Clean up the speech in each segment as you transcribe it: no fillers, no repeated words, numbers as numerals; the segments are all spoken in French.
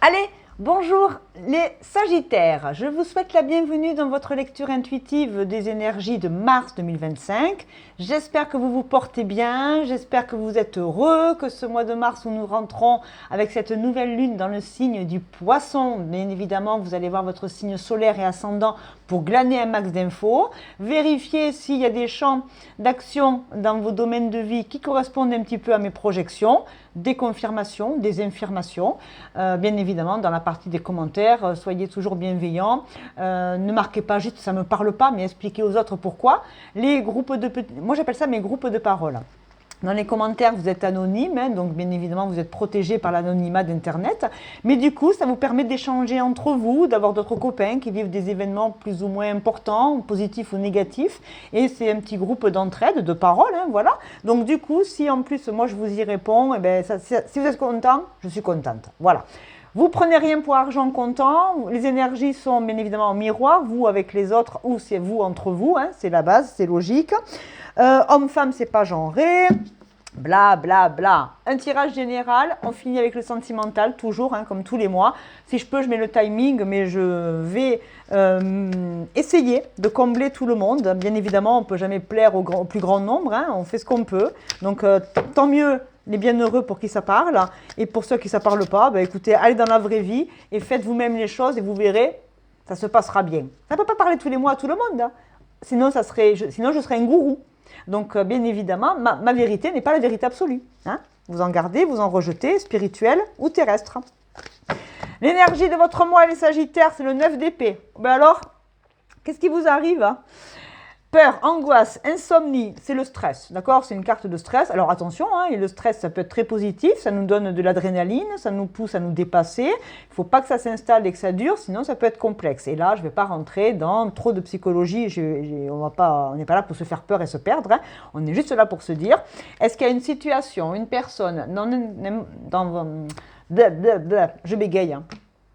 Allez, bonjour les Sagittaires, je vous souhaite la bienvenue dans votre lecture intuitive des énergies de mars 2025. J'espère que vous vous portez bien, j'espère que vous êtes heureux, que ce mois de mars où nous rentrons avec cette nouvelle lune dans le signe du Poisson. Bien évidemment, vous allez voir votre signe solaire et ascendant pour glaner un max d'infos. Vérifiez s'il y a des champs d'action dans vos domaines de vie qui correspondent un petit peu à mes projections, des confirmations, des infirmations. Bien évidemment, dans la partie des commentaires, soyez toujours bienveillants. Ne marquez pas juste ça ne me parle pas, mais expliquez aux autres pourquoi. Les groupes de moi j'appelle ça mes groupes de parole. Dans les commentaires, vous êtes anonyme, hein, donc bien évidemment, vous êtes protégé par l'anonymat d'Internet. Mais du coup, ça vous permet d'échanger entre vous, d'avoir d'autres copains qui vivent des événements plus ou moins importants, positifs ou négatifs. Et c'est un petit groupe d'entraide, de parole, hein, voilà. Donc du coup, si en plus, moi, je vous y réponds, eh ben, si vous êtes content, je suis contente. Voilà. Vous prenez rien pour argent comptant, les énergies sont bien évidemment en miroir, vous avec les autres ou c'est vous entre vous, hein, c'est la base, c'est logique. Homme-femme, c'est pas genré, bla bla bla. Un tirage général, on finit avec le sentimental, toujours, hein, comme tous les mois. Si je peux, je mets le timing, mais je vais essayer de combler tout le monde. Bien évidemment, on ne peut jamais plaire au plus grand nombre, hein, on fait ce qu'on peut. Donc, tant mieux les bienheureux pour qui ça parle, et pour ceux qui ça parle pas, ben écoutez, allez dans la vraie vie et faites vous-même les choses et vous verrez, ça se passera bien. Ça ne peut pas parler tous les mois à tout le monde, hein. Sinon je serais un gourou. Donc bien évidemment, ma vérité n'est pas la vérité absolue, hein. Vous en gardez, vous en rejetez, spirituelle ou terrestre. L'énergie de votre mois, les Sagittaires, c'est le 9 d'épée. Ben alors, qu'est-ce qui vous arrive, hein? Peur, angoisse, insomnie, c'est le stress, d'accord? C'est une carte de stress. Alors attention, hein, et le stress, ça peut être très positif, ça nous donne de l'adrénaline, ça nous pousse à nous dépasser. Il ne faut pas que ça s'installe et que ça dure, sinon ça peut être complexe. Et là, je ne vais pas rentrer dans trop de psychologie, on n'est pas là pour se faire peur et se perdre, hein. On est juste là pour se dire, est-ce qu'il y a une situation, une personne, je bégaye, hein.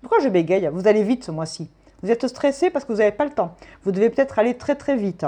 Pourquoi je bégaye? Vous allez vite ce mois-ci. Vous êtes stressé parce que vous n'avez pas le temps. Vous devez peut-être aller très très vite.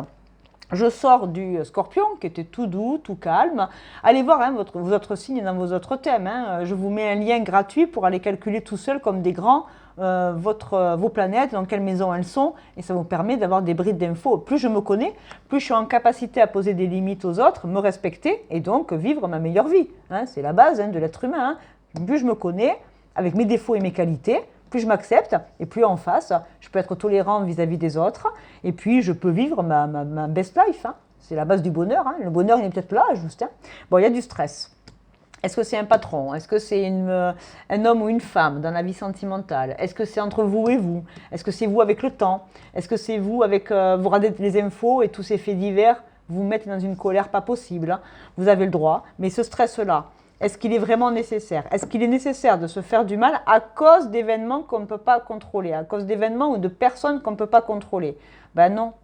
Je sors du Scorpion qui était tout doux, tout calme. Allez voir, hein, vos autres signes dans vos autres thèmes, hein. Je vous mets un lien gratuit pour aller calculer tout seul comme des grands vos planètes, dans quelle maison elles sont. Et ça vous permet d'avoir des brides d'infos. Plus je me connais, plus je suis en capacité à poser des limites aux autres, me respecter et donc vivre ma meilleure vie, hein. C'est la base, hein, de l'être humain, hein. Plus je me connais, avec mes défauts et mes qualités, plus je m'accepte, et plus en face, je peux être tolérant vis-à-vis des autres, et puis je peux vivre ma best life, hein. C'est la base du bonheur, hein. Le bonheur, il est peut-être là, juste, hein. Bon, il y a du stress. Est-ce que c'est un patron? Est-ce que c'est un homme ou une femme dans la vie sentimentale? Est-ce que c'est entre vous et vous? Est-ce que c'est vous avec le temps? Est-ce que c'est vous avec... vous regardez les infos et tous ces faits divers vous mettez dans une colère pas possible, hein. Vous avez le droit, mais ce stress-là, est-ce qu'il est vraiment nécessaire? Est-ce qu'il est nécessaire de se faire du mal à cause d'événements qu'on ne peut pas contrôler, à cause d'événements ou de personnes qu'on ne peut pas contrôler? Ben non.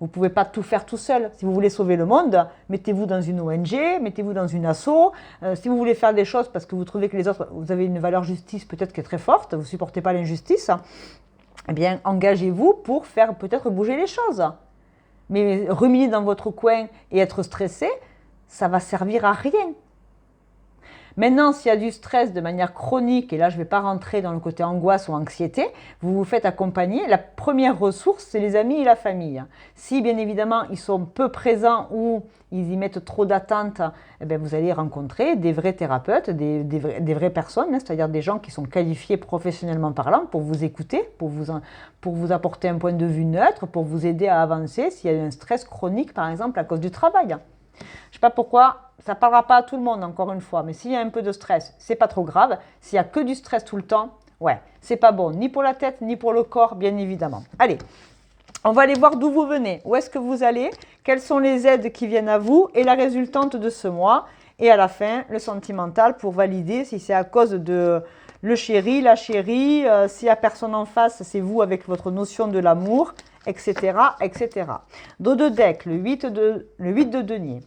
Vous ne pouvez pas tout faire tout seul. Si vous voulez sauver le monde, mettez-vous dans une ONG, mettez-vous dans une asso. Si vous voulez faire des choses parce que vous trouvez que les autres, vous avez une valeur justice peut-être qui est très forte, vous ne supportez pas l'injustice, eh bien engagez-vous pour faire peut-être bouger les choses. Mais ruminer dans votre coin et être stressé, ça va servir à rien. Maintenant, s'il y a du stress de manière chronique, et là je ne vais pas rentrer dans le côté angoisse ou anxiété, vous vous faites accompagner. La première ressource, c'est les amis et la famille. Si bien évidemment ils sont peu présents ou ils y mettent trop d'attentes, eh bien, vous allez rencontrer des vrais thérapeutes, des vraies personnes, hein, c'est-à-dire des gens qui sont qualifiés professionnellement parlant pour vous écouter, pour vous apporter un point de vue neutre, pour vous aider à avancer s'il y a un stress chronique par exemple à cause du travail. Je ne sais pas pourquoi, ça ne parlera pas à tout le monde encore une fois, mais s'il y a un peu de stress, c'est pas trop grave. S'il n'y a que du stress tout le temps, ouais, c'est pas bon, ni pour la tête, ni pour le corps, bien évidemment. Allez, on va aller voir d'où vous venez, où est-ce que vous allez, quelles sont les aides qui viennent à vous et la résultante de ce mois. Et à la fin, le sentimental pour valider si c'est à cause de le chéri, la chérie, s'il n'y a personne en face, c'est vous avec votre notion de l'amour, etc., etc. Dos de deck, le 8 de denier.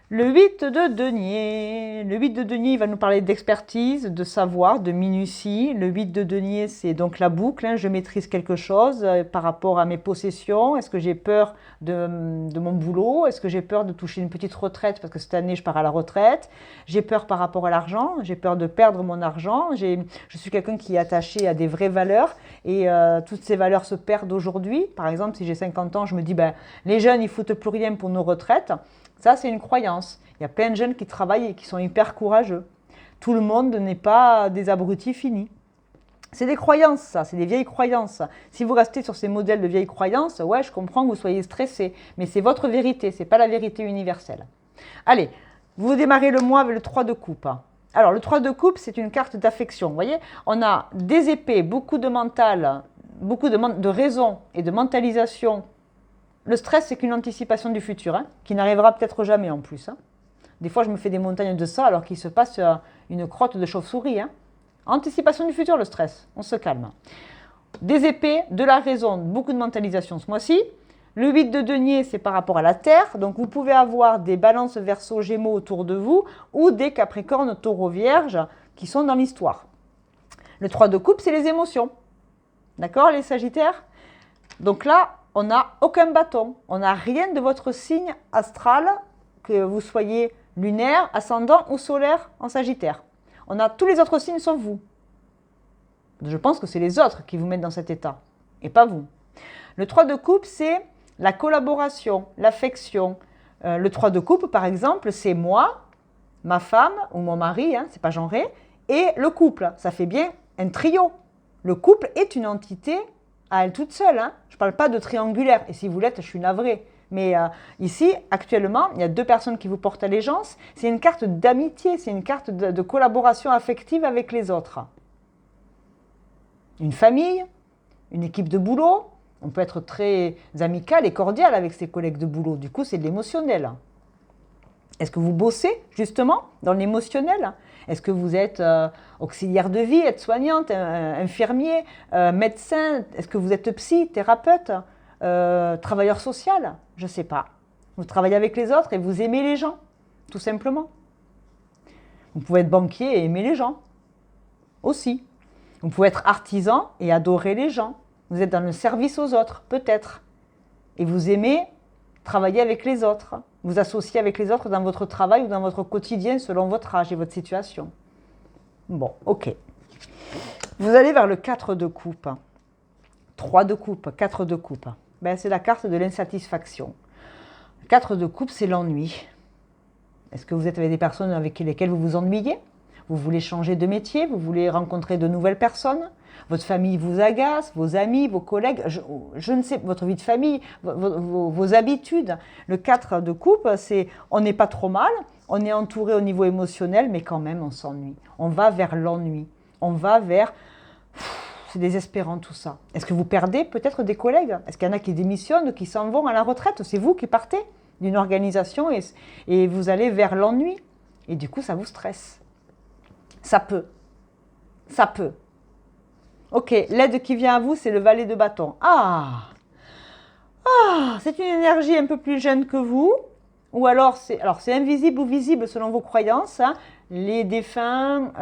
Le 8 de denier. Le 8 de denier, il va nous parler d'expertise, de savoir, de minutie. Le 8 de denier, c'est donc la boucle. Je maîtrise quelque chose par rapport à mes possessions. Est-ce que j'ai peur de mon boulot? Est-ce que j'ai peur de toucher une petite retraite parce que cette année, je pars à la retraite? J'ai peur par rapport à l'argent. J'ai peur de perdre mon argent. Je suis quelqu'un qui est attaché à des vraies valeurs et toutes ces valeurs se perdent aujourd'hui. Par exemple, si j'ai 50 ans, je me dis, les jeunes, ils ne foutent plus rien pour nos retraites. Ça, c'est une croyance. Il y a plein de jeunes qui travaillent et qui sont hyper courageux. Tout le monde n'est pas des abrutis finis. C'est des croyances, ça, c'est des vieilles croyances. Si vous restez sur ces modèles de vieilles croyances, ouais, je comprends que vous soyez stressé, mais c'est votre vérité, ce n'est pas la vérité universelle. Allez, vous démarrez le mois avec le 3 de coupe. Alors, le 3 de coupe, c'est une carte d'affection. Vous voyez, on a des épées, beaucoup de mental, beaucoup de raison et de mentalisation. Le stress, c'est qu'une anticipation du futur, qui n'arrivera peut-être jamais en plus. Des fois, je me fais des montagnes de ça alors qu'il se passe une crotte de chauve-souris. Anticipation du futur, le stress. On se calme. Des épées, de la raison, beaucoup de mentalisation ce mois-ci. Le 8 de denier, c'est par rapport à la Terre. Donc, vous pouvez avoir des balances verseaux gémeaux autour de vous ou des capricornes taureaux vierges qui sont dans l'histoire. Le 3 de coupe, c'est les émotions. D'accord, les sagittaires? Donc là, on n'a aucun bâton. On n'a rien de votre signe astral, que vous soyez lunaire, ascendant ou solaire en sagittaire. On a tous les autres signes sauf vous. Je pense que c'est les autres qui vous mettent dans cet état, et pas vous. Le 3 de coupe, c'est la collaboration, l'affection. Le 3 de coupe, par exemple, c'est moi, ma femme ou mon mari, c'est pas genré, et le couple. Ça fait bien un trio. Le couple est une entité à elle toute seule. Je ne parle pas de triangulaire. Et si vous l'êtes, je suis navrée. Mais ici, actuellement, il y a 2 personnes qui vous portent allégeance. C'est une carte d'amitié, c'est une carte de collaboration affective avec les autres. Une famille, une équipe de boulot. On peut être très amical et cordial avec ses collègues de boulot. Du coup, c'est de l'émotionnel. Est-ce que vous bossez justement dans l'émotionnel? Est-ce que vous êtes auxiliaire de vie, aide-soignante, infirmier, médecin? Est-ce que vous êtes psy, thérapeute, travailleur social? Je ne sais pas. Vous travaillez avec les autres et vous aimez les gens, tout simplement. Vous pouvez être banquier et aimer les gens aussi. Vous pouvez être artisan et adorer les gens. Vous êtes dans le service aux autres, peut-être. Et vous aimez travailler avec les autres. Vous associer avec les autres dans votre travail ou dans votre quotidien selon votre âge et votre situation. Bon, ok. Vous allez vers le 4 de coupe. 3 de coupe, 4 de coupe. C'est la carte de l'insatisfaction. 4 de coupe, c'est l'ennui. Est-ce que vous êtes avec des personnes avec lesquelles vous vous ennuyez? Vous voulez changer de métier? Vous voulez rencontrer de nouvelles personnes? Votre famille vous agace, vos amis, vos collègues, je ne sais, votre vie de famille, vos habitudes. Le 4 de coupe, c'est on n'est pas trop mal, on est entouré au niveau émotionnel, mais quand même on s'ennuie. On va vers l'ennui, on va vers... C'est désespérant tout ça. Est-ce que vous perdez peut-être des collègues? Est-ce qu'il y en a qui démissionnent, qui s'en vont à la retraite? C'est vous qui partez d'une organisation et vous allez vers l'ennui. Et du coup, ça vous stresse. Ça peut. Ça peut. Ok, l'aide qui vient à vous, c'est le valet de bâton. C'est une énergie un peu plus jeune que vous. Ou alors, c'est invisible ou visible selon vos croyances. Les défunts,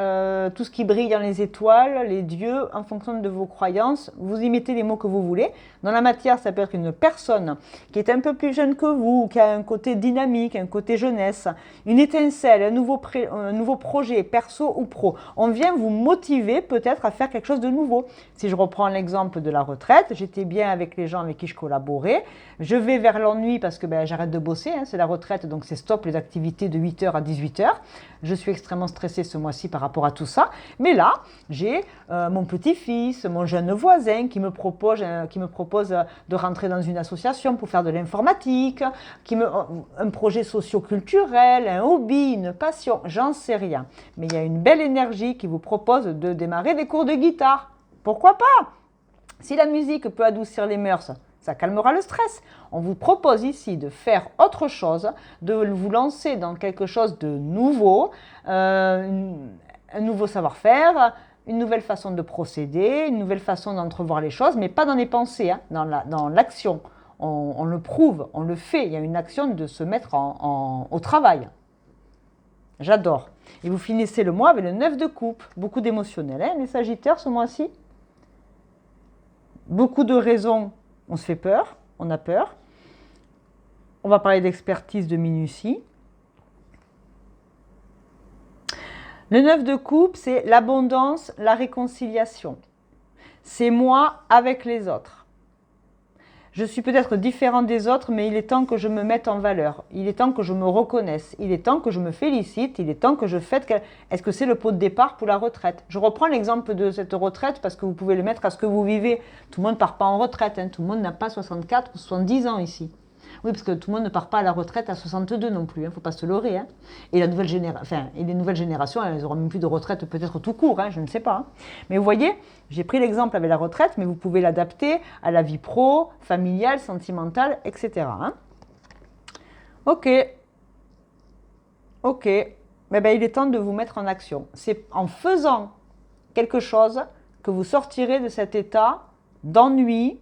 tout ce qui brille dans les étoiles, les dieux, en fonction de vos croyances. Vous y mettez les mots que vous voulez. Dans la matière, ça peut être une personne qui est un peu plus jeune que vous, qui a un côté dynamique, un côté jeunesse, une étincelle, un nouveau projet, perso ou pro. On vient vous motiver peut-être à faire quelque chose de nouveau. Si je reprends l'exemple de la retraite, j'étais bien avec les gens avec qui je collaborais. Je vais vers l'ennui parce que j'arrête de bosser, c'est la retraite, donc c'est stop les activités de 8h à 18h. Je suis extrêmement stressée ce mois-ci par rapport à tout ça. Mais là, j'ai mon petit-fils, mon jeune voisin qui me propose de rentrer dans une association pour faire de l'informatique, un projet socio-culturel, un hobby, une passion, j'en sais rien. Mais il y a une belle énergie qui vous propose de démarrer des cours de guitare. Pourquoi pas? Si la musique peut adoucir les mœurs, ça calmera le stress. On vous propose ici de faire autre chose, de vous lancer dans quelque chose de nouveau, un nouveau savoir-faire, une nouvelle façon de procéder, une nouvelle façon d'entrevoir les choses, mais pas dans les pensées, dans l'action. on le prouve, on le fait. Il y a une action de se mettre au travail. J'adore. Et vous finissez le mois avec le 9 de coupe. Beaucoup d'émotionnel, hein, les Sagittaires, ce mois-ci. Beaucoup de raisons, on se fait peur, on a peur. On va parler d'expertise, de minutie. Le 9 de coupe, c'est l'abondance, la réconciliation. C'est moi avec les autres. Je suis peut-être différent des autres, mais il est temps que je me mette en valeur. Il est temps que je me reconnaisse. Il est temps que je me félicite. Il est temps que je fête. Est-ce que c'est le pot de départ pour la retraite? Je reprends l'exemple de cette retraite parce que vous pouvez le mettre à ce que vous vivez. Tout le monde ne part pas en retraite. Hein. Tout le monde n'a pas 64 ou 70 ans ici. Oui, parce que tout le monde ne part pas à la retraite à 62 non plus, il ne faut pas se leurrer. Hein. Et, les nouvelles générations, elles n'auront même plus de retraite peut-être tout court, hein, je ne sais pas. Hein. Mais vous voyez, j'ai pris l'exemple avec la retraite, mais vous pouvez l'adapter à la vie pro, familiale, sentimentale, etc. Hein. Ok. Mais ben, il est temps de vous mettre en action. C'est en faisant quelque chose que vous sortirez de cet état d'ennui,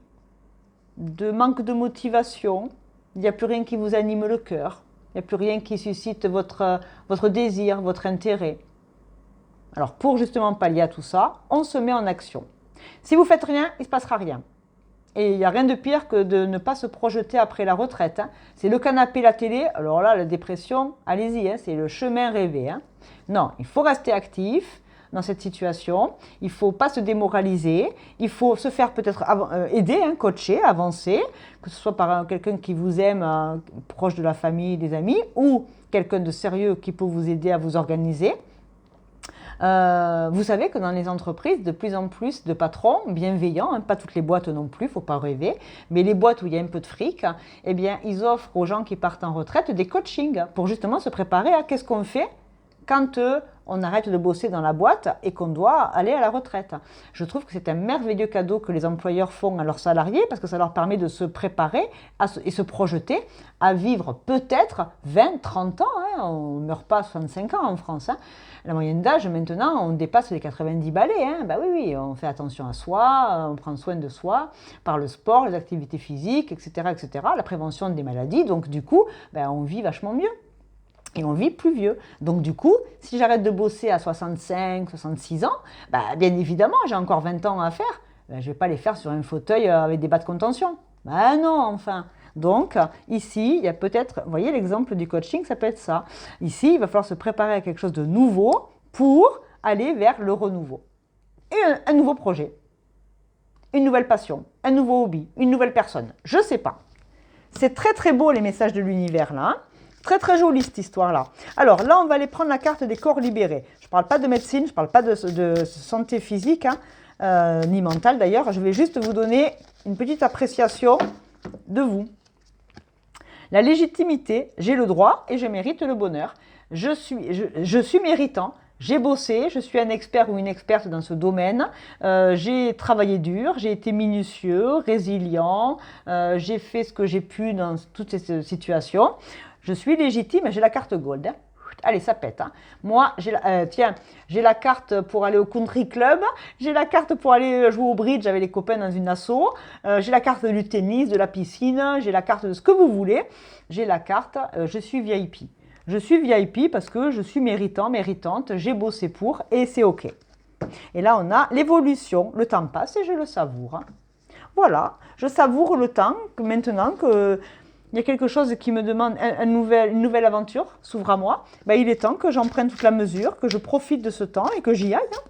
de manque de motivation. Il n'y a plus rien qui vous anime le cœur. Il n'y a plus rien qui suscite votre désir, votre intérêt. Alors, pour justement pallier à tout ça, on se met en action. Si vous ne faites rien, il ne se passera rien. Et il n'y a rien de pire que de ne pas se projeter après la retraite. Hein. C'est le canapé, la télé. Alors là, la dépression, allez-y, hein, c'est le chemin rêvé. Hein. Non, il faut rester actif dans cette situation. Il ne faut pas se démoraliser. Il faut se faire peut-être aider, hein, coacher, avancer, que ce soit par quelqu'un qui vous aime, proche de la famille, des amis, ou quelqu'un de sérieux qui peut vous aider à vous organiser. Vous savez que dans les entreprises, de plus en plus de patrons bienveillants, hein, pas toutes les boîtes non plus, il ne faut pas rêver, mais les boîtes où il y a un peu de fric, eh bien, ils offrent aux gens qui partent en retraite des coachings pour justement se préparer à qu'est-ce qu'on fait quand on arrête de bosser dans la boîte et qu'on doit aller à la retraite. Je trouve que c'est un merveilleux cadeau que les employeurs font à leurs salariés parce que ça leur permet de se préparer et se projeter à vivre peut-être 20, 30 ans. Hein. On ne meurt pas à 65 ans en France. Hein. La moyenne d'âge, maintenant, on dépasse les 90 balais. Hein. Bah oui, on fait attention à soi, on prend soin de soi par le sport, les activités physiques, etc., etc., la prévention des maladies. Donc, du coup, on vit vachement mieux. Et on vit plus vieux. Donc du coup, si j'arrête de bosser à 65, 66 ans, bien évidemment, j'ai encore 20 ans à faire. Je ne vais pas les faire sur un fauteuil avec des bas de contention. Non, enfin. Donc ici, il y a peut-être, vous voyez l'exemple du coaching, ça peut être ça. Ici, il va falloir se préparer à quelque chose de nouveau pour aller vers le renouveau. Et un nouveau projet, une nouvelle passion, un nouveau hobby, une nouvelle personne. Je ne sais pas. C'est très très beau les messages de l'univers là. Hein. Très très jolie cette histoire-là. Alors là, on va aller prendre la carte des corps libérés. Je ne parle pas de médecine, je ne parle pas de santé physique, hein, ni mentale d'ailleurs. Je vais juste vous donner une petite appréciation de vous. La légitimité, j'ai le droit et je mérite le bonheur. Je suis méritant. J'ai bossé, je suis un expert ou une experte dans ce domaine, j'ai travaillé dur, j'ai été minutieux, résilient, j'ai fait ce que j'ai pu dans toutes ces situations. Je suis légitime et j'ai la carte gold. Hein. Allez, ça pète. Hein. Moi, j'ai la carte pour aller au country club, j'ai la carte pour aller jouer au bridge avec les copains dans une asso, j'ai la carte du tennis, de la piscine, j'ai la carte de ce que vous voulez, j'ai la carte je suis VIP. Je suis VIP parce que je suis méritant, méritante, j'ai bossé pour et c'est OK. Et là, on a l'évolution, le temps passe et je le savoure. Hein. Voilà, je savoure le temps maintenant que... Il y a quelque chose qui me demande une nouvelle aventure s'ouvre à moi. Il est temps que j'en prenne toute la mesure, que je profite de ce temps et que j'y aille. Hein.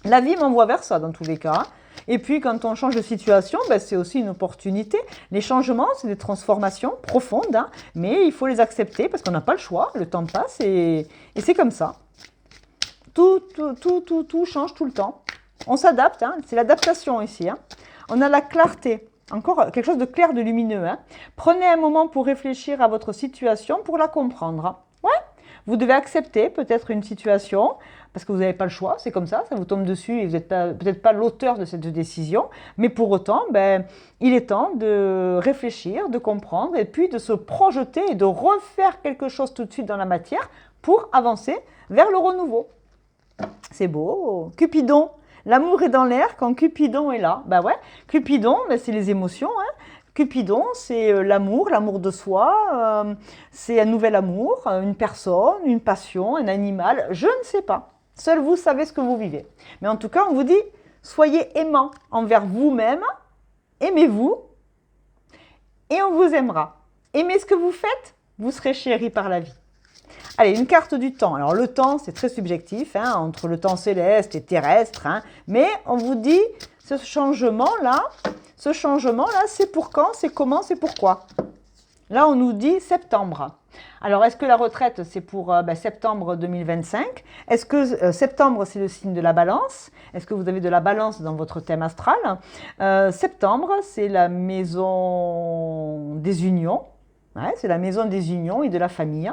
La vie m'envoie vers ça dans tous les cas. Et puis quand on change de situation, c'est aussi une opportunité. Les changements, c'est des transformations profondes, hein, mais il faut les accepter parce qu'on n'a pas le choix. Le temps passe et c'est comme ça. Tout change tout le temps. On s'adapte, hein, c'est l'adaptation ici. Hein. On a la clarté. Encore quelque chose de clair, de lumineux. Hein. Prenez un moment pour réfléchir à votre situation, pour la comprendre. Ouais. Vous devez accepter peut-être une situation, parce que vous n'avez pas le choix, c'est comme ça vous tombe dessus et vous n'êtes peut-être pas l'auteur de cette décision, mais pour autant, il est temps de réfléchir, de comprendre, et puis de se projeter et de refaire quelque chose tout de suite dans la matière pour avancer vers le renouveau. C'est beau. Cupidon. L'amour est dans l'air quand Cupidon est là. Ouais, Cupidon, c'est les émotions. Hein. Cupidon, c'est l'amour, l'amour de soi, c'est un nouvel amour, une personne, une passion, un animal, je ne sais pas. Seul vous savez ce que vous vivez. Mais en tout cas, on vous dit, soyez aimant envers vous-même, aimez-vous et on vous aimera. Aimez ce que vous faites, vous serez chéri par la vie. Allez, une carte du temps. Alors le temps, c'est très subjectif, hein, entre le temps céleste et terrestre, hein, mais on vous dit, ce changement-là, c'est pour quand, c'est comment, c'est pourquoi. Là, on nous dit septembre. Alors, est-ce que la retraite, c'est pour septembre 2025? Est-ce que septembre, c'est le signe de la balance? Est-ce que vous avez de la balance dans votre thème astral? Septembre, c'est la maison des unions. Ouais, c'est la maison des unions et de la famille.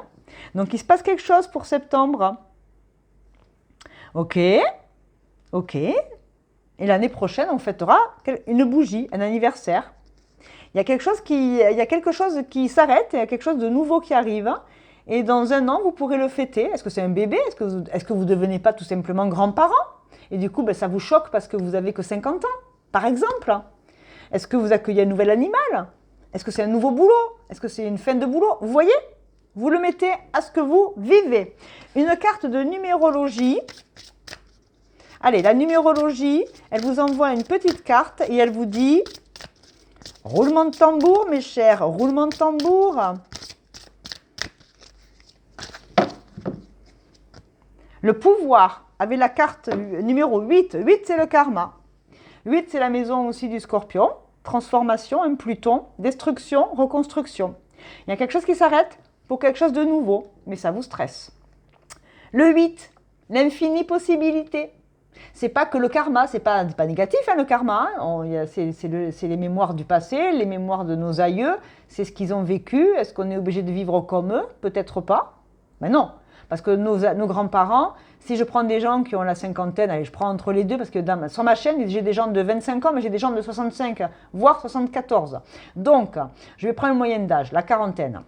Donc, il se passe quelque chose pour septembre. Ok. Et l'année prochaine, on fêtera une bougie, un anniversaire. Il y a quelque chose qui s'arrête, il y a quelque chose de nouveau qui arrive. Et dans un an, vous pourrez le fêter. Est-ce que c'est un bébé? Est-ce que vous ne devenez pas tout simplement grands-parents? Et du coup, ça vous choque parce que vous n'avez que 50 ans, par exemple. Est-ce que vous accueillez un nouvel animal? Est-ce que c'est un nouveau boulot? Est-ce que c'est une fin de boulot? Vous voyez? Vous le mettez à ce que vous vivez. Une carte de numérologie. Allez, la numérologie, elle vous envoie une petite carte et elle vous dit... Roulement de tambour, mes chers, roulement de tambour. Le pouvoir, avec la carte numéro 8. 8, c'est le karma. 8, c'est la maison aussi du scorpion. Transformation, un Pluton, destruction, reconstruction. Il y a quelque chose qui s'arrête pour quelque chose de nouveau, mais ça vous stresse. Le 8, l'infinie possibilité. C'est pas que le karma, c'est pas négatif, hein, le karma. Hein. C'est les mémoires du passé, les mémoires de nos aïeux, c'est ce qu'ils ont vécu. Est-ce qu'on est obligé de vivre comme eux? Peut-être pas. Mais non, parce que nos grands-parents, si je prends des gens qui ont la cinquantaine, allez, je prends entre les deux, parce que sur ma chaîne, j'ai des gens de 25 ans, mais j'ai des gens de 65, voire 74. Donc, je vais prendre une moyenne d'âge, la quarantaine.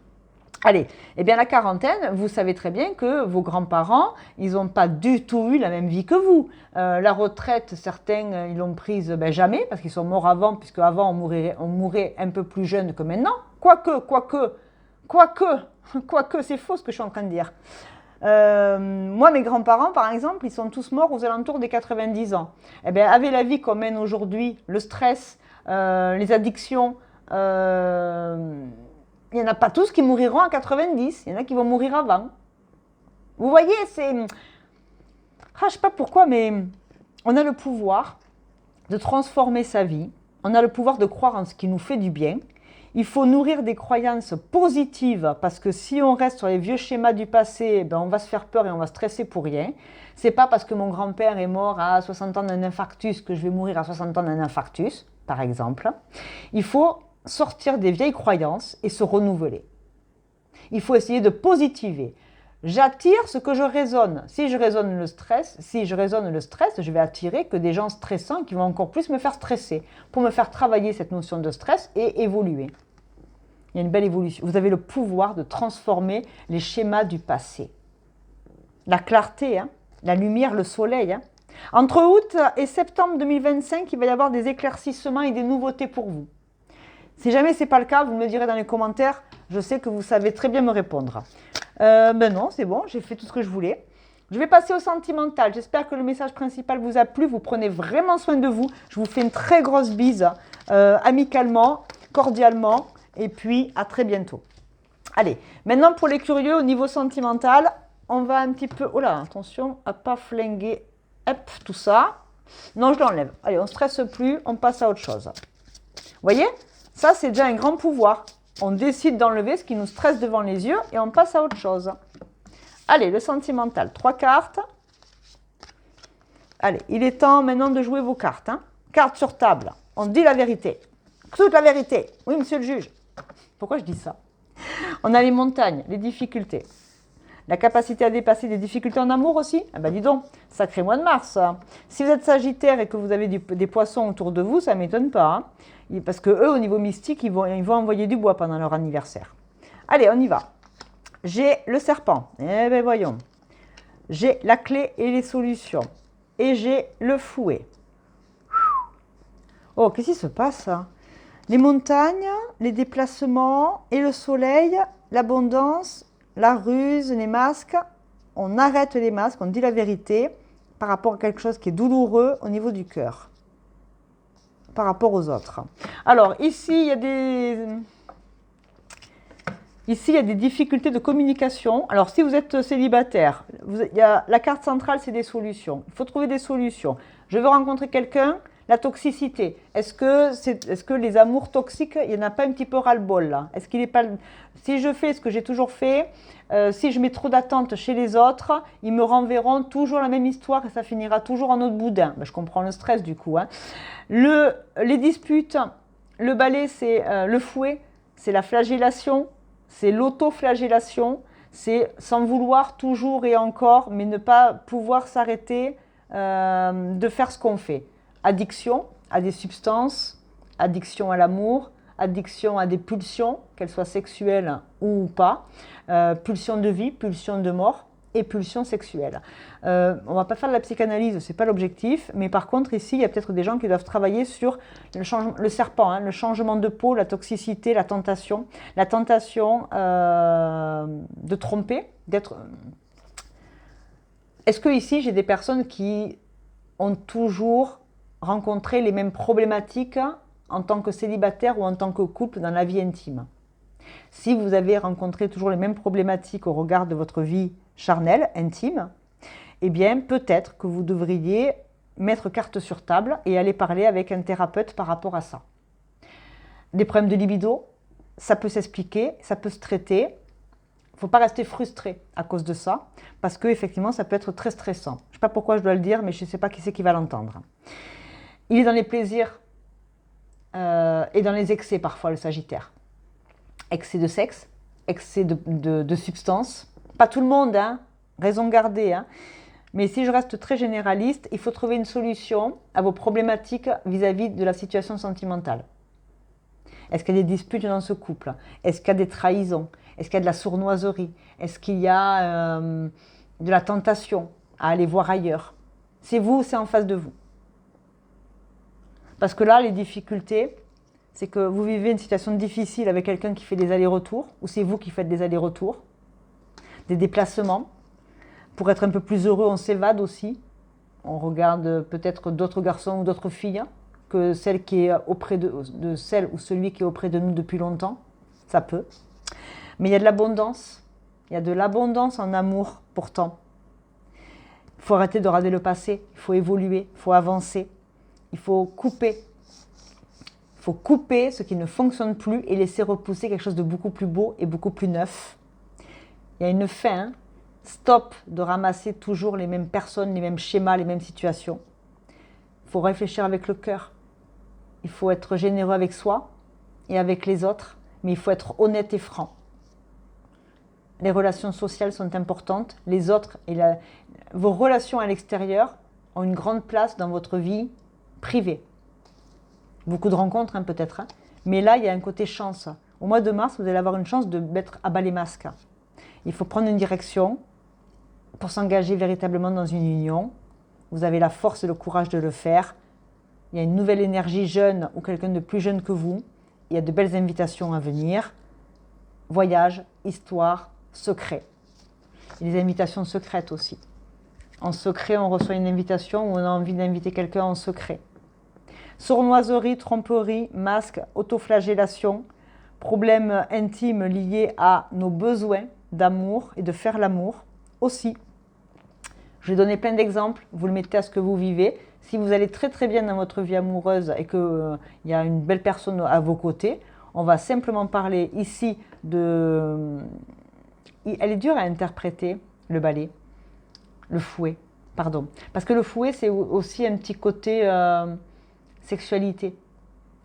Allez, eh bien la quarantaine, vous savez très bien que vos grands-parents, ils n'ont pas du tout eu la même vie que vous. La retraite, certains, ils l'ont prise jamais, parce qu'ils sont morts avant, puisque avant on mourait un peu plus jeune que maintenant. Quoique, c'est faux ce que je suis en train de dire. Moi, mes grands-parents, par exemple, ils sont tous morts aux alentours des 90 ans. Eh bien, avec la vie qu'on mène aujourd'hui, le stress, les addictions, il n'y en a pas tous qui mouriront à 90, il y en a qui vont mourir avant. Vous voyez, c'est... je ne sais pas pourquoi, mais on a le pouvoir de transformer sa vie. On a le pouvoir de croire en ce qui nous fait du bien. Il faut nourrir des croyances positives parce que si on reste sur les vieux schémas du passé, on va se faire peur et on va stresser pour rien. C'est pas parce que mon grand-père est mort à 60 ans d'un infarctus que je vais mourir à 60 ans d'un infarctus, par exemple. Il faut sortir des vieilles croyances et se renouveler. Il faut essayer de positiver. J'attire ce que je raisonne. Si je raisonne le stress, je vais attirer que des gens stressants qui vont encore plus me faire stresser pour me faire travailler cette notion de stress et évoluer. Il y a une belle évolution. Vous avez le pouvoir de transformer les schémas du passé. La clarté, hein, la lumière, le soleil. Hein. Entre août et septembre 2025, il va y avoir des éclaircissements et des nouveautés pour vous. Si jamais ce n'est pas le cas, vous me le direz dans les commentaires. Je sais que vous savez très bien me répondre. Non, c'est bon, j'ai fait tout ce que je voulais. Je vais passer au sentimental. J'espère que le message principal vous a plu. Vous prenez vraiment soin de vous. Je vous fais une très grosse bise, amicalement, cordialement. Et puis, à très bientôt. Allez, maintenant pour les curieux, au niveau sentimental, on va un petit peu... Oh là, attention à ne pas flinguer tout ça. Non, je l'enlève. Allez, on ne stresse plus, on passe à autre chose. Vous voyez ? Ça, c'est déjà un grand pouvoir. On décide d'enlever ce qui nous stresse devant les yeux et on passe à autre chose. Allez, le sentimental, 3 cartes. Allez, il est temps maintenant de jouer vos cartes. Hein. Cartes sur table, on dit la vérité. Toute la vérité. Oui, monsieur le juge. Pourquoi je dis ça? On a les montagnes, les difficultés. La capacité à dépasser des difficultés en amour aussi. Ah ben dis donc, sacré mois de mars. Si vous êtes Sagittaire et que vous avez des poissons autour de vous, ça ne m'étonne pas. Hein. Parce que eux, au niveau mystique, ils vont envoyer du bois pendant leur anniversaire. Allez, on y va. J'ai le serpent. Eh bien, voyons. J'ai la clé et les solutions. Et j'ai le fouet. Oh, qu'est-ce qui se passe? Les montagnes, les déplacements et le soleil, l'abondance, la ruse, les masques. On arrête les masques, on dit la vérité par rapport à quelque chose qui est douloureux au niveau du cœur, par rapport aux autres. Alors, ici, il y a des difficultés de communication. Alors, si vous êtes célibataire, la carte centrale, c'est des solutions. Il faut trouver des solutions. Je veux rencontrer quelqu'un, la toxicité. Est-ce que les amours toxiques, il n'y en a pas un petit peu ras-le-bol là? Est-ce qu'il est pas... Si je fais ce que j'ai toujours fait, si je mets trop d'attentes chez les autres, ils me renverront toujours la même histoire et ça finira toujours en autre boudin. Ben, je comprends le stress du coup. Hein. Les disputes, le balai, c'est le fouet, c'est la flagellation. C'est l'autoflagellation, c'est s'en vouloir toujours et encore, mais ne pas pouvoir s'arrêter de faire ce qu'on fait. Addiction à des substances, addiction à l'amour, addiction à des pulsions, qu'elles soient sexuelles ou pas, pulsion de vie, pulsion de mort et pulsion sexuelle. On ne va pas faire de la psychanalyse, ce n'est pas l'objectif, mais par contre ici, il y a peut-être des gens qui doivent travailler sur le serpent, hein, le changement de peau, la toxicité, la tentation de tromper, d'être... Est-ce que ici, j'ai des personnes qui ont toujours rencontré les mêmes problématiques en tant que célibataire ou en tant que couple dans la vie intime? Si vous avez rencontré toujours les mêmes problématiques au regard de votre vie charnelle, intime, eh bien peut-être que vous devriez mettre carte sur table et aller parler avec un thérapeute par rapport à ça. Des problèmes de libido, ça peut s'expliquer, ça peut se traiter. Il ne faut pas rester frustré à cause de ça, parce qu'effectivement, ça peut être très stressant. Je ne sais pas pourquoi je dois le dire, mais je ne sais pas qui c'est qui va l'entendre. Il est dans les plaisirs et dans les excès parfois, le Sagittaire. Excès de sexe, excès de substances. Pas tout le monde, hein, raison gardée. Hein. Mais si je reste très généraliste, il faut trouver une solution à vos problématiques vis-à-vis de la situation sentimentale. Est-ce qu'il y a des disputes dans ce couple? Est-ce qu'il y a des trahisons? Est-ce qu'il y a de la sournoiserie? Est-ce qu'il y a de la tentation à aller voir ailleurs? C'est vous ou c'est en face de vous? Parce que là, les difficultés, c'est que vous vivez une situation difficile avec quelqu'un qui fait des allers-retours, ou c'est vous qui faites des allers-retours, des déplacements. Pour être un peu plus heureux, on s'évade aussi. On regarde peut-être d'autres garçons ou d'autres filles que celle qui est auprès de celle ou celui qui est auprès de nous depuis longtemps. Ça peut. Mais il y a de l'abondance. Il y a de l'abondance en amour pourtant. Il faut arrêter de regarder le passé. Il faut évoluer. Il faut avancer. Il faut couper. Il faut couper ce qui ne fonctionne plus et laisser repousser quelque chose de beaucoup plus beau et beaucoup plus neuf. Il y a une fin. Hein. Stop de ramasser toujours les mêmes personnes, les mêmes schémas, les mêmes situations. Il faut réfléchir avec le cœur. Il faut être généreux avec soi et avec les autres, mais il faut être honnête et franc. Les relations sociales sont importantes. Les autres et vos relations à l'extérieur ont une grande place dans votre vie privée. Beaucoup de rencontres, hein, peut-être. Hein. Mais là, il y a un côté chance. Au mois de mars, vous allez avoir une chance de mettre à bas les masques. Il faut prendre une direction pour s'engager véritablement dans une union. Vous avez la force et le courage de le faire. Il y a une nouvelle énergie jeune ou quelqu'un de plus jeune que vous. Il y a de belles invitations à venir. Voyage, histoire, secret. Et les invitations secrètes aussi. En secret, on reçoit une invitation ou on a envie d'inviter quelqu'un en secret. Sournoiserie, tromperie, masque, autoflagellation, problèmes intimes liés à nos besoins d'amour et de faire l'amour aussi. Je vais donner plein d'exemples, vous le mettez à ce que vous vivez. Si vous allez très très bien dans votre vie amoureuse et qu'il y a une belle personne à vos côtés, on va simplement parler ici de... Elle est dure à interpréter, le balai, le fouet, pardon. Parce que le fouet, c'est aussi un petit côté sexualité.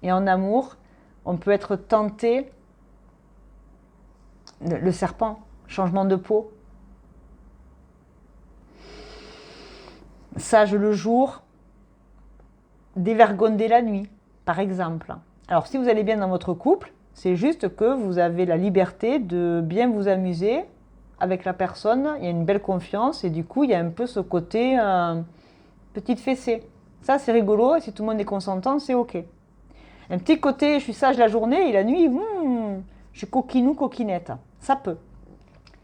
Et en amour, on peut être tenté, le serpent, changement de peau, sage le jour, dévergonder la nuit, par exemple. Alors, si vous allez bien dans votre couple, c'est juste que vous avez la liberté de bien vous amuser avec la personne. Il y a une belle confiance et du coup, il y a un peu ce côté petite fessée. Ça, c'est rigolo et si tout le monde est consentant, c'est OK. Un petit côté, je suis sage la journée et la nuit, je suis coquinou, coquinette. Ça peut.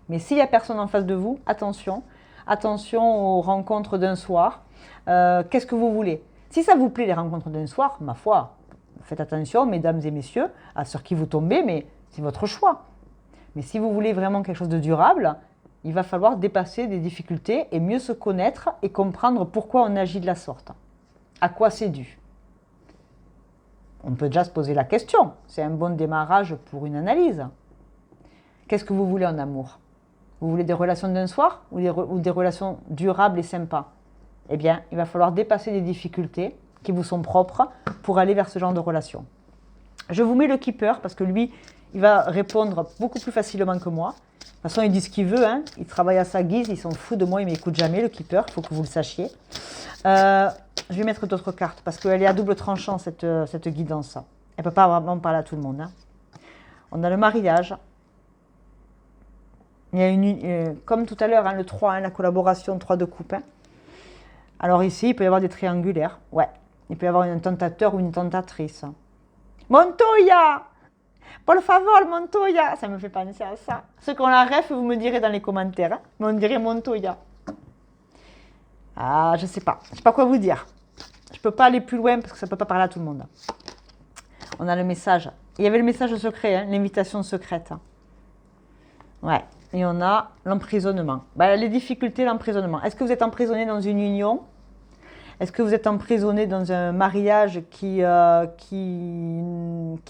Mais s'il n'y a personne en face de vous, attention. Attention aux rencontres d'un soir. Qu'est-ce que vous voulez? Si ça vous plaît, les rencontres d'un soir, ma foi, faites attention, mesdames et messieurs, à sur qui vous tombez, mais c'est votre choix. Mais si vous voulez vraiment quelque chose de durable, il va falloir dépasser des difficultés et mieux se connaître et comprendre pourquoi on agit de la sorte. À quoi c'est dû? On peut déjà se poser la question. C'est un bon démarrage pour une analyse. Qu'est-ce que vous voulez en amour? Vous voulez des relations d'un soir ou des relations durables et sympas? Eh bien, il va falloir dépasser des difficultés qui vous sont propres pour aller vers ce genre de relation. Je vous mets le keeper parce que lui, il va répondre beaucoup plus facilement que moi. De toute façon, il dit ce qu'il veut. Il travaille à sa guise, il s'en fout de moi, il ne m'écoute jamais, le keeper, il faut que vous le sachiez. Je vais mettre d'autres cartes parce qu'elle est à double tranchant, cette guidance. Elle ne peut pas vraiment parler à tout le monde. On a le mariage. Il y a comme tout à l'heure, le 3, la collaboration 3 de coupe. Alors ici, il peut y avoir des triangulaires. Ouais, il peut y avoir un tentateur ou une tentatrice. Montoya! Por favor, Montoya! Ça me fait penser à ça. Ceux qui ont la ref, vous me direz dans les commentaires. Mais on dirait Montoya. Ah, je sais pas. Je sais pas quoi vous dire. Je peux pas aller plus loin parce que ça peut pas parler à tout le monde. On a le message. Il y avait le message secret, l'invitation secrète. Ouais. Et on a l'emprisonnement. Les difficultés, l'emprisonnement. Est-ce que vous êtes emprisonné dans une union? Est-ce que vous êtes emprisonné dans un mariage qui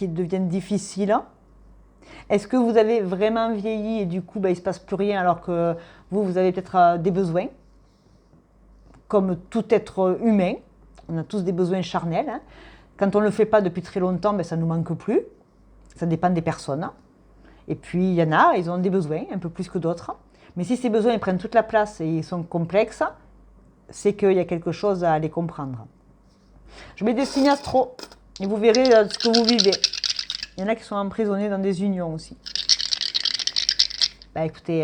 devient difficile? Est-ce que vous avez vraiment vieilli et du coup, il ne se passe plus rien alors que vous avez peut-être des besoins? Comme tout être humain, on a tous des besoins charnels. Quand on ne le fait pas depuis très longtemps, ça ne nous manque plus. Ça dépend des personnes. Et puis, il y en a, ils ont des besoins, un peu plus que d'autres. Mais si ces besoins ils prennent toute la place et ils sont complexes, c'est qu'il y a quelque chose à les comprendre. Je mets des signes astro et vous verrez ce que vous vivez. Il y en a qui sont emprisonnés dans des unions aussi. Écoutez,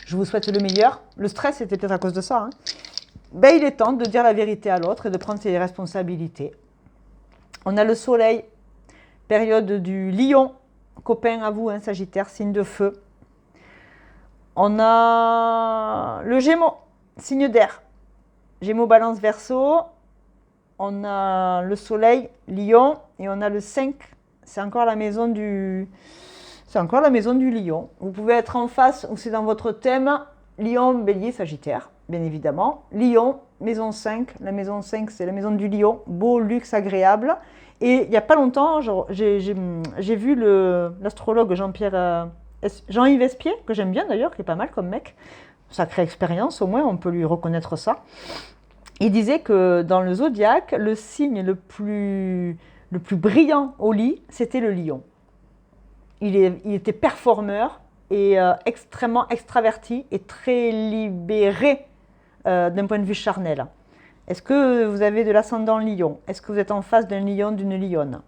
je vous souhaite le meilleur. Le stress, c'était peut-être à cause de ça. Il est temps de dire la vérité à l'autre et de prendre ses responsabilités. On a le soleil, période du lion. Copain à vous, Sagittaire, signe de feu. On a le Gémeaux, signe d'air. Gémeaux, Balance, Verseau. On a le Soleil, Lion. Et on a le 5. C'est encore la maison du Lion. Vous pouvez être en face ou c'est dans votre thème. Lion, Bélier, Sagittaire, bien évidemment. Lion, maison 5. La maison 5, c'est la maison du Lion. Beau, luxe, agréable. Et il n'y a pas longtemps, j'ai vu l'astrologue Jean-Yves Espier, que j'aime bien d'ailleurs, qui est pas mal comme mec. Sacrée expérience, au moins, on peut lui reconnaître ça. Il disait que dans le zodiaque, le signe le plus brillant au lit, c'était le lion. Il était performeur et extrêmement extraverti et très libéré d'un point de vue charnel. Est-ce que vous avez de l'ascendant lion? Est-ce que vous êtes en face d'un lion, d'une lionne?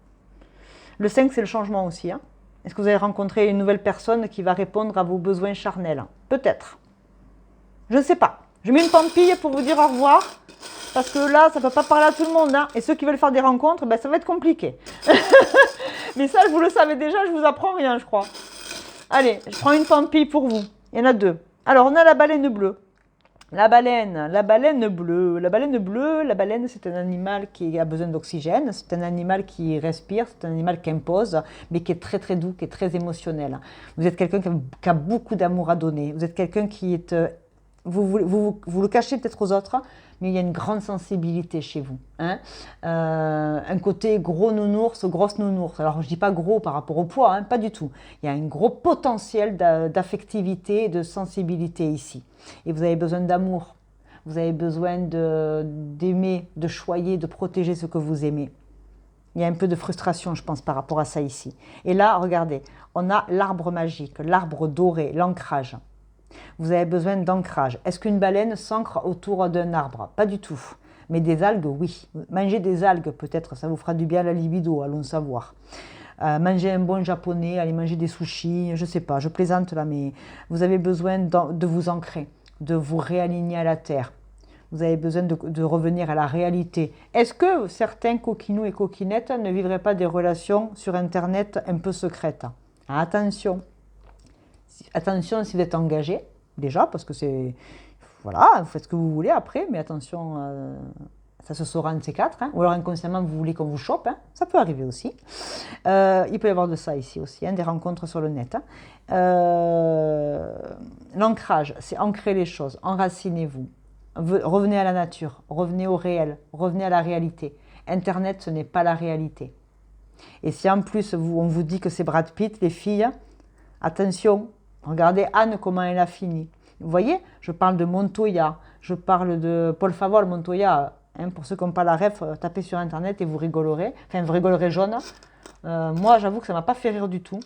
Le 5, c'est le changement aussi. Est-ce que vous avez rencontré une nouvelle personne qui va répondre à vos besoins charnels? Peut-être. Je ne sais pas. Je mets une pampille pour vous dire au revoir. Parce que là, ça ne peut pas parler à tout le monde. Et ceux qui veulent faire des rencontres, ça va être compliqué. Mais ça, vous le savez déjà, je ne vous apprends rien, je crois. Allez, je prends une pampille pour vous. Il y en a 2. Alors, on a la baleine bleue. La baleine bleue. La baleine, c'est un animal qui a besoin d'oxygène, c'est un animal qui respire, c'est un animal qui impose, mais qui est très très doux, qui est très émotionnel. Vous êtes quelqu'un qui a beaucoup d'amour à donner. Vous êtes quelqu'un qui est... Vous le cachez peut-être aux autres, mais il y a une grande sensibilité chez vous. Un côté gros nounours, grosse nounours. Alors, je ne dis pas gros par rapport au poids, pas du tout. Il y a un gros potentiel d'affectivité et de sensibilité ici. Et vous avez besoin d'amour. Vous avez besoin d'aimer, de choyer, de protéger ce que vous aimez. Il y a un peu de frustration, je pense, par rapport à ça ici. Et là, regardez, on a l'arbre magique, l'arbre doré, l'ancrage. Vous avez besoin d'ancrage. Est-ce qu'une baleine s'ancre autour d'un arbre? Pas du tout. Mais des algues, oui. Manger des algues, peut-être, ça vous fera du bien à la libido, allons savoir. Manger un bon japonais, aller manger des sushis, je ne sais pas, je plaisante là, mais vous avez besoin de vous ancrer, de vous réaligner à la terre. Vous avez besoin de revenir à la réalité. Est-ce que certains coquinous et coquinettes ne vivraient pas des relations sur Internet un peu secrètes? Attention. Attention si vous êtes engagé, déjà, parce que c'est... Voilà, vous faites ce que vous voulez après, mais attention, ça se saura un de ces quatre. Hein. Ou alors inconsciemment, vous voulez qu'on vous chope, hein. Ça peut arriver aussi. Il peut y avoir de ça ici aussi, hein, des rencontres sur le net. Hein. L'ancrage, c'est ancrer les choses, enracinez-vous. Revenez à la nature, revenez au réel, revenez à la réalité. Internet, ce n'est pas la réalité. Et si en plus, on vous dit que c'est Brad Pitt, les filles, attention, regardez Anne, comment elle a fini. Vous voyez, je parle de Montoya, je parle de Paul Favol, Montoya. Hein, pour ceux qui n'ont pas la ref, tapez sur Internet et vous rigolerez. Enfin, vous rigolerez jaune. Moi, j'avoue que ça ne m'a pas fait rire du tout.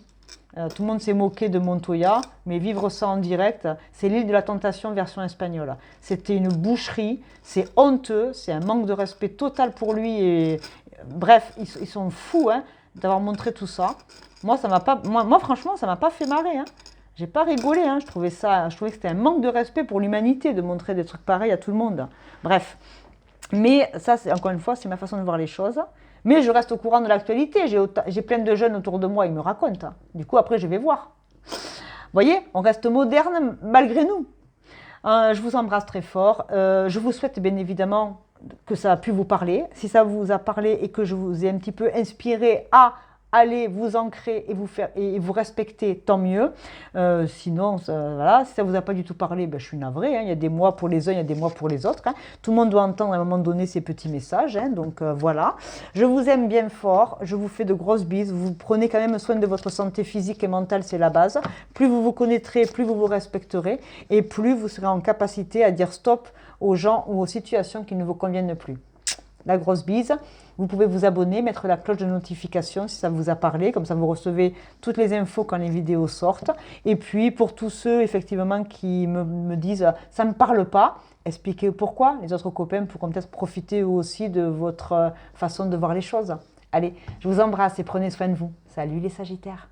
Tout le monde s'est moqué de Montoya, mais vivre ça en direct, c'est l'île de la tentation version espagnole. C'était une boucherie, c'est honteux, c'est un manque de respect total pour lui. Et bref, ils sont fous hein, d'avoir montré tout ça. Moi, franchement, ça ne m'a pas fait marrer. Hein. J'ai pas rigolé, hein. Je trouvais que c'était un manque de respect pour l'humanité de montrer des trucs pareils à tout le monde. Bref, mais ça, encore une fois, c'est ma façon de voir les choses. Mais je reste au courant de l'actualité. J'ai plein de jeunes autour de moi, ils me racontent. Hein. Du coup, après, je vais voir. Vous voyez, on reste moderne malgré nous. Je vous embrasse très fort. Je vous souhaite bien évidemment que ça a pu vous parler. Si ça vous a parlé et que je vous ai un petit peu inspiré à aller vous ancrer et vous respecter, tant mieux. Sinon, voilà, si ça ne vous a pas du tout parlé, ben, je suis navrée. Hein. Il y a des mois pour les uns, il y a des mois pour les autres. Hein. Tout le monde doit entendre à un moment donné ces petits messages. Hein. Donc voilà, je vous aime bien fort. Je vous fais de grosses bises. Vous prenez quand même soin de votre santé physique et mentale, c'est la base. Plus vous vous connaîtrez, plus vous vous respecterez et plus vous serez en capacité à dire stop aux gens ou aux situations qui ne vous conviennent plus. La grosse bise. Vous pouvez vous abonner, mettre la cloche de notification si ça vous a parlé, comme ça vous recevez toutes les infos quand les vidéos sortent. Et puis pour tous ceux effectivement qui me disent « ça ne me parle pas », expliquez pourquoi. Les autres copains pourront peut-être profiter eux aussi de votre façon de voir les choses. Allez, je vous embrasse et prenez soin de vous. Salut les Sagittaires.